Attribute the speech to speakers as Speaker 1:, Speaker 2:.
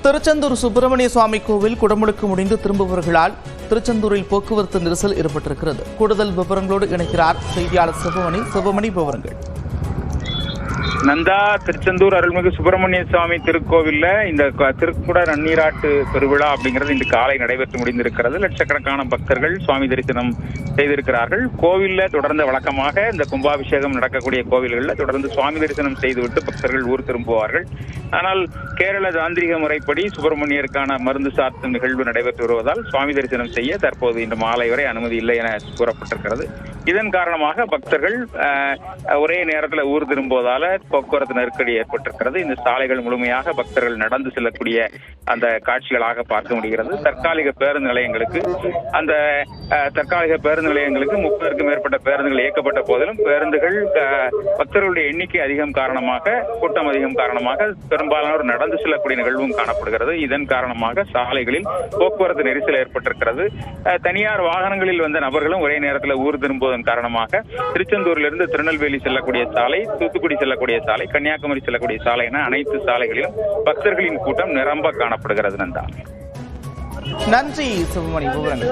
Speaker 1: திருச்செந்தூர் சுப்பிரமணிய சுவாமி கோவில் குடமுழுக்கு முடிந்து திரும்புபவர்களால் திருச்செந்தூரில் போக்குவரத்து நெரிசல் ஏற்பட்டிருக்கிறது. கூடுதல் விவரங்களோடு இணைக்கிறார் செய்தியாளர் சிவமணி. விவரங்கள்.
Speaker 2: நந்தா, திருச்செந்தூர் அருள்மிகு சுப்பிரமணிய சுவாமி திருக்கோவில்ல இந்த திருக்குட நன்னீராட்டு பெருவிழா அப்படிங்கிறது இன்று காலை நடைபெற்று முடிந்திருக்கிறது. லட்சக்கணக்கான பக்தர்கள் சுவாமி தரிசனம் செய்திருக்கிறார்கள். கோவில்ல தொடர்ந்து வழக்கமாக இந்த கும்பாபிஷேகம் நடக்கக்கூடிய கோவில்களில் தொடர்ந்து சுவாமி தரிசனம் செய்துவிட்டு பக்தர்கள் ஊர் திரும்புவார்கள். ஆனால் கேரள தாந்திரிக முறைப்படி சுப்பிரமணியருக்கான மருந்து சாத்தும் நிகழ்வு நடைபெற்று வருவதால் சுவாமி தரிசனம் செய்ய தற்போது இன்று மாலை வரை அனுமதி இல்லை என கூறப்பட்டிருக்கிறது. இதன் காரணமாக பக்தர்கள் ஒரே நேரத்தில் ஊர் திரும்புவதால போக்குவரத்து நெருக்கடி ஏற்பட்டிருக்கிறது. இந்த சாலைகள் முழுமையாக பக்தர்கள் நடந்து செல்லக்கூடிய அந்த காட்சிகளாக பார்க்க முடிகிறது. தற்காலிக பேருந்து நிலையங்களுக்கு 30க்கும் மேற்பட்ட பேருந்துகள் இயக்கப்பட்ட போதிலும் பேருந்துகள் பக்தர்களுடைய எண்ணிக்கை கூட்டம் அதிகம் காரணமாக பெரும்பாலானோர் நடந்து செல்லக்கூடிய நிகழ்வும் காணப்படுகிறது. இதன் காரணமாக சாலைகளில் போக்குவரத்து நெரிசல் ஏற்பட்டிருக்கிறது. தனியார் வாகனங்களில் வந்த நபர்களும் ஒரே நேரத்தில் ஊர் திரும்புவதன் காரணமாக திருச்செந்தூரிலிருந்து திருநெல்வேலி செல்லக்கூடிய சாலை, தூத்துக்குடி செல்லக்கூடிய சாலை, கன்னியாகுமரி செல்லக்கூடிய சாலை என அனைத்து சாலைகளிலும் பக்தர்களின் கூட்டம் நிரம்ப காணப்படுகிறது. நந்தா,
Speaker 1: நன்றி சிவமணி. விவரங்கள்.